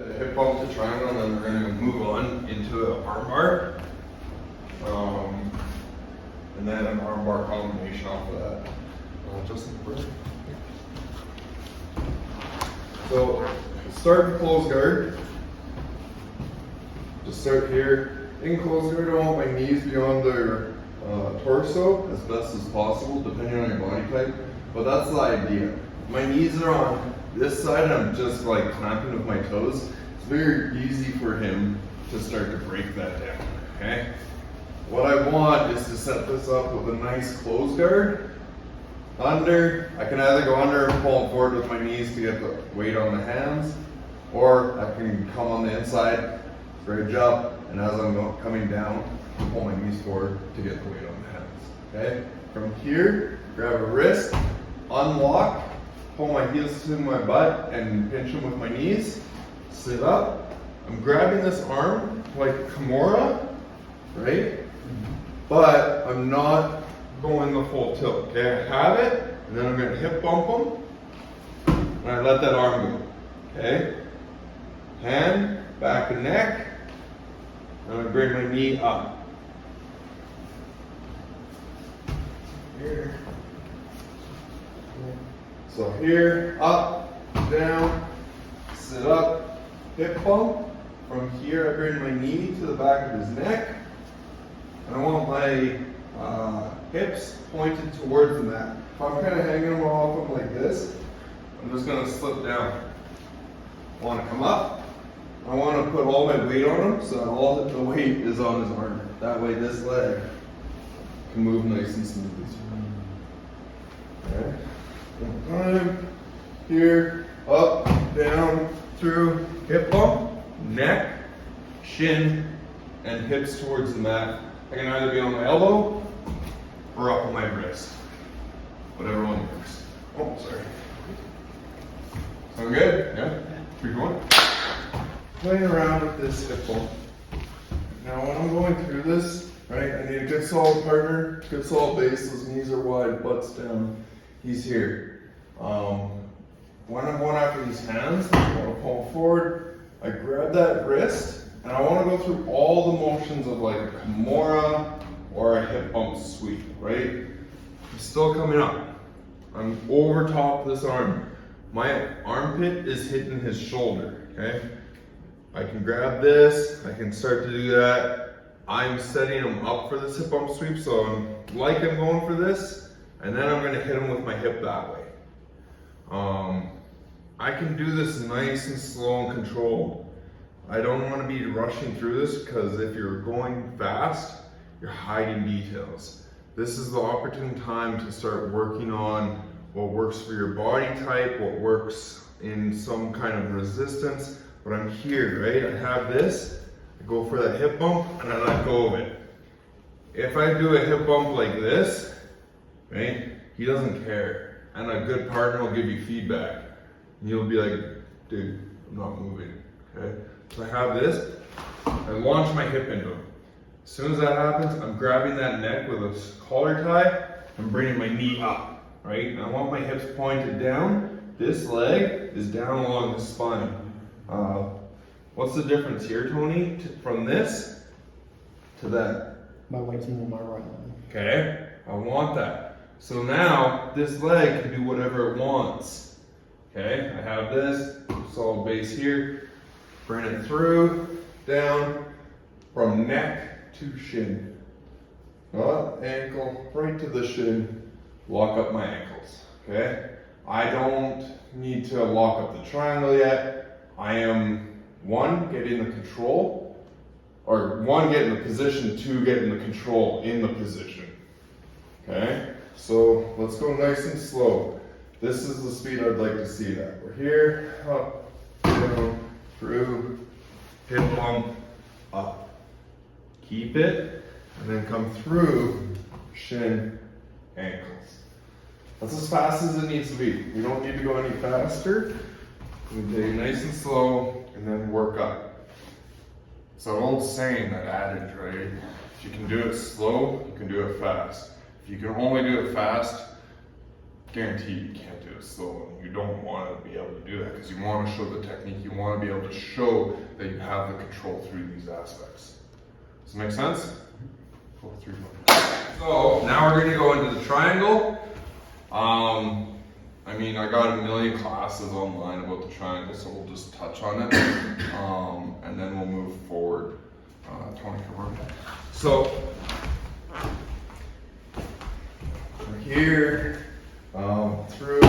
The hip bump to triangle, and then we're going to move on into an armbar. And then an armbar combination off of that. Just in the break. So, start the close guard. Just start here. In close guard, I want my knees beyond their torso as best as possible, depending on your body type. But that's the idea. My knees are on this side, and I'm just like clamping with my toes. It's very easy for him to start to break that down, okay? What I want is to set this up with a nice close guard. Under, I can either go under and pull forward with my knees to get the weight on the hands, or I can come on the inside, bridge up, and as I'm coming down, pull my knees forward to get the weight on the hands, okay? From here, grab a wrist, unlock, pull my heels to my butt and pinch them with my knees, sit up. I'm grabbing this arm like Kimura, right? But I'm not going the full tilt, okay? I have it, and then I'm gonna hip bump them, and I let that arm go, okay? Hand, back and neck, and I bring my knee up. Here. So here, up, down, sit up, hip bump. From here, I bring my knee to the back of his neck. And I want my hips pointed towards the mat. If I'm kind of hanging them off them like this, I'm just going to slip down. I want to come up. I want to put all my weight on him, so all the weight is on his arm. That way this leg can move nice and smooth. Okay. One time. Here, up, down, through, hip bump, neck, shin, and hips towards the mat. I can either be on my elbow or up on my wrist. Whatever one works. Oh, sorry. Sound good? Yeah? Keep going. Playing around with this hip bump. Now when I'm going through this, right, I need a good solid partner, good solid base. Those knees are wide, butt's down. He's here. When I'm going after these hands, I want to pull forward. I grab that wrist, and I want to go through all the motions of like a Kimura or a hip bump sweep, right? I'm still coming up. I'm over top this arm. My armpit is hitting his shoulder, okay? I can grab this, I can start to do that. I'm setting him up for this hip bump sweep, so I'm going for this, and then I'm gonna hit him with my hip that way. I can do this nice and slow and controlled. I don't want to be rushing through this because if you're going fast, you're hiding details. This is the opportune time to start working on what works for your body type, what works in some kind of resistance. But I'm here, right? I have this, I go for that hip bump, and I let go of it. If I do a hip bump like this, right, he doesn't care. And a good partner will give you feedback. And you'll be like, dude, I'm not moving, okay? So I have this, I launch my hip into him. As soon as that happens, I'm grabbing that neck with a collar tie, I'm bringing my knee up, right? And I want my hips pointed down. This leg is down along the spine. What's the difference here, Tony, from this to that? My weight's more on my right leg. Okay, I want that. So now, this leg can do whatever it wants. Okay, I have this solid base here. Bring it through, down, from neck to shin. Ankle, right to the shin. Lock up my ankles, okay? I don't need to lock up the triangle yet. I am, one, getting the control, or one, getting the position, two, getting the control in the position, okay? So let's go nice and slow. This is the speed I'd like to see that. We're here, up, down, through, hip bump, up. Keep it, and then come through, shin, ankles. That's as fast as it needs to be. We don't need to go any faster. We take it nice and slow, and then work up. It's an old saying, that adage, right? If you can do it slow, you can do it fast. If you can only do it fast, guarantee you can't do it slow, and you don't want to be able to do that because you want to show the technique. You want to be able to show that you have the control through these aspects. Does it make sense? 4, 3, 1. So now we're going to go into the triangle. I mean, I got a million classes online about the triangle, so we'll just touch on it, and then we'll move forward. Tony, come on. So from here, through,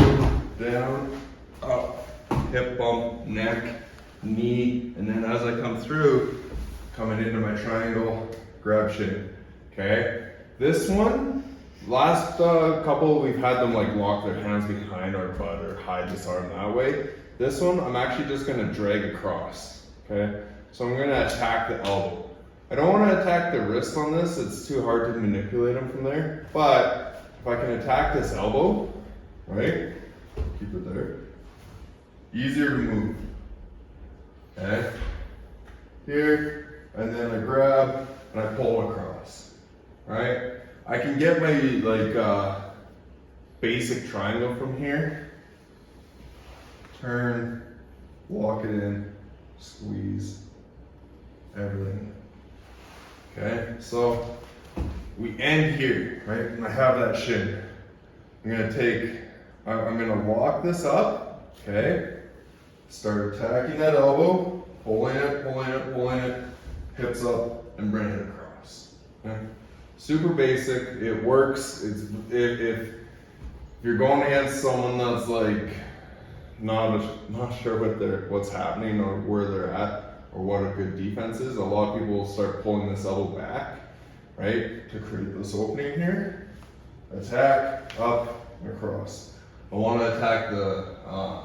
down, up, hip bump, neck, knee, and then as I come through, coming into my triangle, grab shin. Okay, this one. Last couple, we've had them like lock their hands behind our butt or hide this arm that way. This one, I'm actually just gonna drag across, okay? So I'm gonna attack the elbow. I don't wanna attack the wrist on this, it's too hard to manipulate them from there. But if I can attack this elbow, right? Keep it there. Easier to move, okay? Here, and then I grab and I pull across, right? I can get my basic triangle from here. Turn, walk it in, squeeze, everything. Okay, so we end here, right? And I have that shin. I'm gonna walk this up, okay? Start attacking that elbow, pulling it, pulling it, pulling it, hips up, and bring it across. Okay? Super basic, it works. If you're going against someone that's like not sure what's happening or where they're at or what a good defense is, a lot of people will start pulling this elbow back, right, to create this opening here. Attack, up, and across. I want to attack the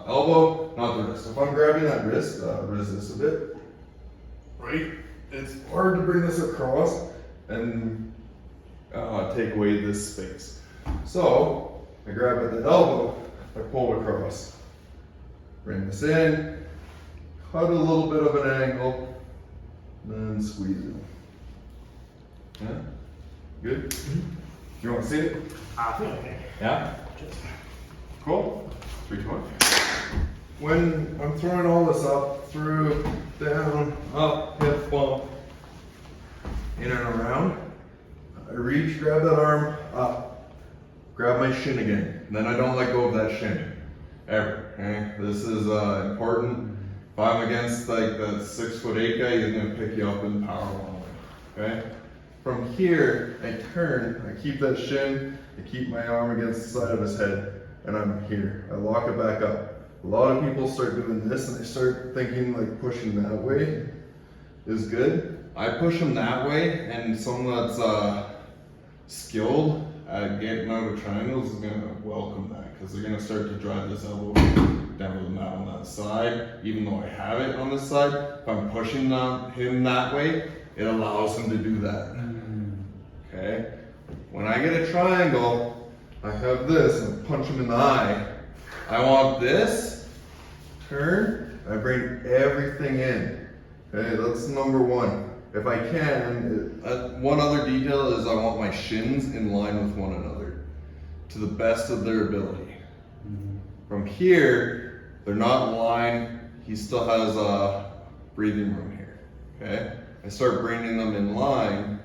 elbow, not the wrist. If I'm grabbing that wrist, resist a bit, right? It's hard to bring this across and take away this space. So I grab at the elbow, I pull across, bring this in, cut a little bit of an angle, then squeeze it. Yeah, good. You want to see it? Okay. Yeah. Cool. 3, 2, 1. When I'm throwing all this up, through, down, up, hip bump, in and around, I reach, grab that arm, up, grab my shin again. And then I don't let go of that shin, ever, okay? This is important. If I'm against like the 6'8" guy, he's gonna pick you up and power one way, okay? From here, I turn, I keep that shin, I keep my arm against the side of his head, and I'm here. I lock it back up. A lot of people start doing this and they start thinking like pushing that way is good. I push them that way, and someone that's skilled at getting out of triangles is gonna welcome that because they're gonna start to drive this elbow down to the mat on that side. Even though I have it on this side, if I'm pushing him that way, it allows him to do that. Okay? When I get a triangle, I have this and I punch him in the eye. I want this, turn, I bring everything in. Okay, that's number one. If I can, one other detail is I want my shins in line with one another to the best of their ability. From here, they're not in line. He still has a breathing room here. Okay, I start bringing them in line,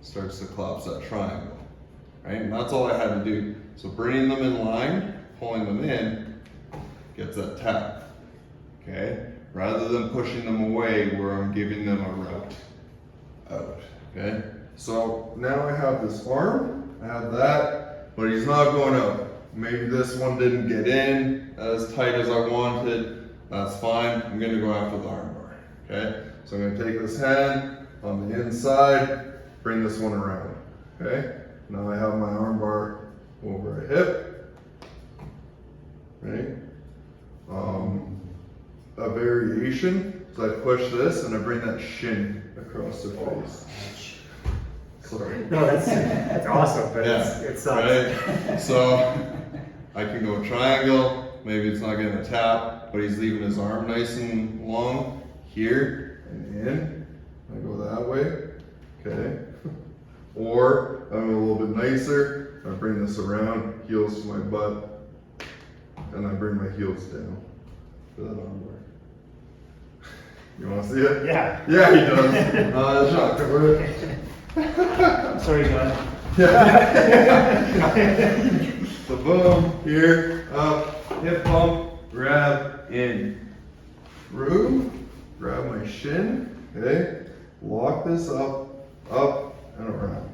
starts to collapse that triangle. Right, and that's all I had to do. So bringing them in line, pulling them in, gets that tap. Okay. Rather than pushing them away where I'm giving them a route out, okay? So now I have this arm, I have that, but he's not going out. Maybe this one didn't get in as tight as I wanted, that's fine. I'm gonna go after the armbar, okay? So I'm gonna take this hand on the inside, bring this one around, okay? Now I have my armbar over a hip, right? A variation, so I push this and I bring that shin across the face. No, that's awesome, but it sucks. Right? So I can go triangle, maybe it's not getting a tap, but he's leaving his arm nice and long here and in. I go that way, okay? Or I'm a little bit nicer, I bring this around, heels to my butt, and I bring my heels down for that armbar. You want to see it? Yeah. Yeah, he does. Shot. Sorry, John. Yeah. So boom, here, up, hip bump, grab, in. Through, grab my shin, okay? Lock this up, and around.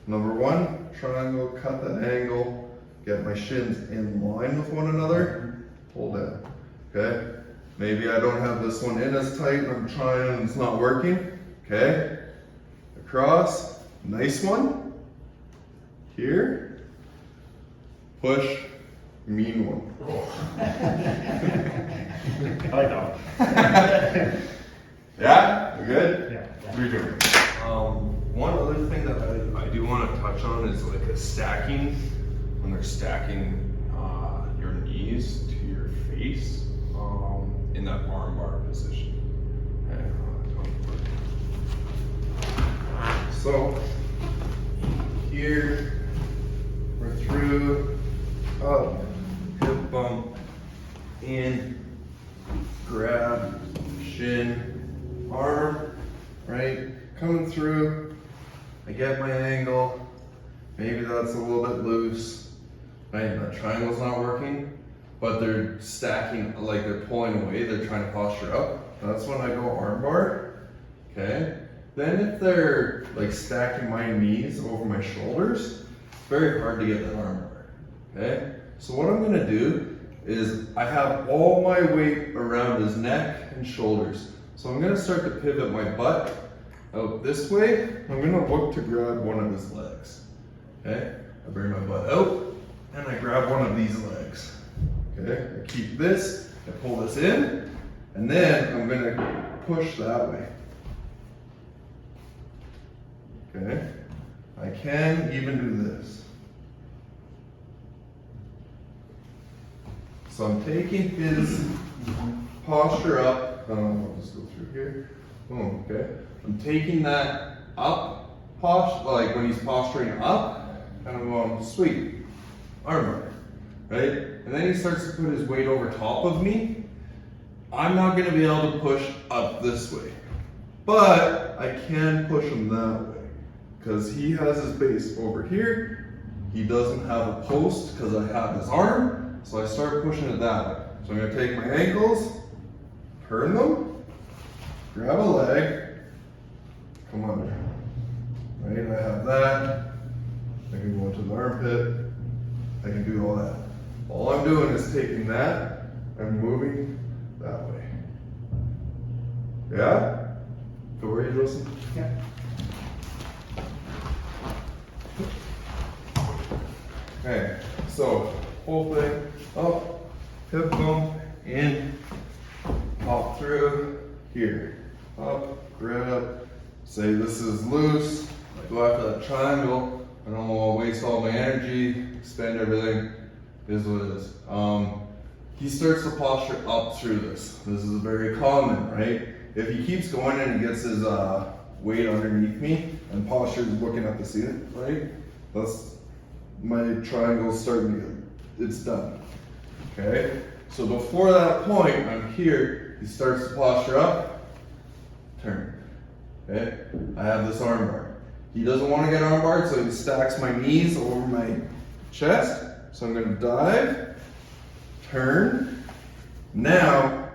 Number one, triangle, cut that angle, get my shins in line with one another, pull down, okay? Maybe I don't have this one in as tight, I'm trying and it's not working, okay? Across, nice one. Here, push, mean one. I like that one. Yeah, we good? Yeah. What are you doing? One other thing that I do want to touch on is like a stacking, when they're stacking your knees to your face in that armbar position. Okay. So here we're through, up, hip bump, in, grab, shin, arm, right? Coming through, I get my angle, maybe that's a little bit loose, right? That triangle's not working, but they're stacking, like they're pulling away, they're trying to posture up. That's when I go armbar, okay? Then if they're like stacking my knees over my shoulders, it's very hard to get that armbar, okay? So what I'm gonna do is I have all my weight around his neck and shoulders. So I'm gonna start to pivot my butt out this way. I'm gonna look to grab one of his legs, okay? I bring my butt out and I grab one of these legs, okay? I keep this, I pull this in, and then I'm gonna push that way, okay? I can even do this. So I'm taking his posture up. I'll just go through here. Boom, okay. I'm taking that up, like when he's posturing up, and I'm going, sweet, armbar, right? And then he starts to put his weight over top of me. I'm not gonna be able to push up this way, but I can push him that way because he has his base over here. He doesn't have a post because I have his arm. So I start pushing it that way. So I'm gonna take my ankles, turn them, grab a leg, come under. Right, I have that. I can go into the armpit. I can do all that. All I'm doing is taking that and moving that way. Yeah? Go where you, Joseph? Yeah. Okay, so whole thing up, hip bump, in, pop through, here, up, grab, say this is loose, I go after that triangle, I don't want to waste all my energy, expend everything, is what it is. He starts to posture up through this. This is very common, right? If he keeps going and he gets his weight underneath me and posture is looking at the ceiling, right? That's my triangle starting to get, it's done, okay? So before that point, I'm here, he starts to posture up, turn, okay? I have this armbar. He doesn't want to get armbarred, so he stacks my knees over my chest. So I'm gonna dive, turn. Now,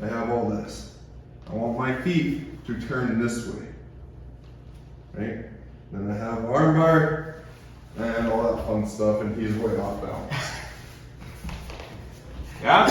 I have all this. I want my feet to turn this way, right? Then I have armbar, and all that fun stuff, and he's way off balance. Yeah?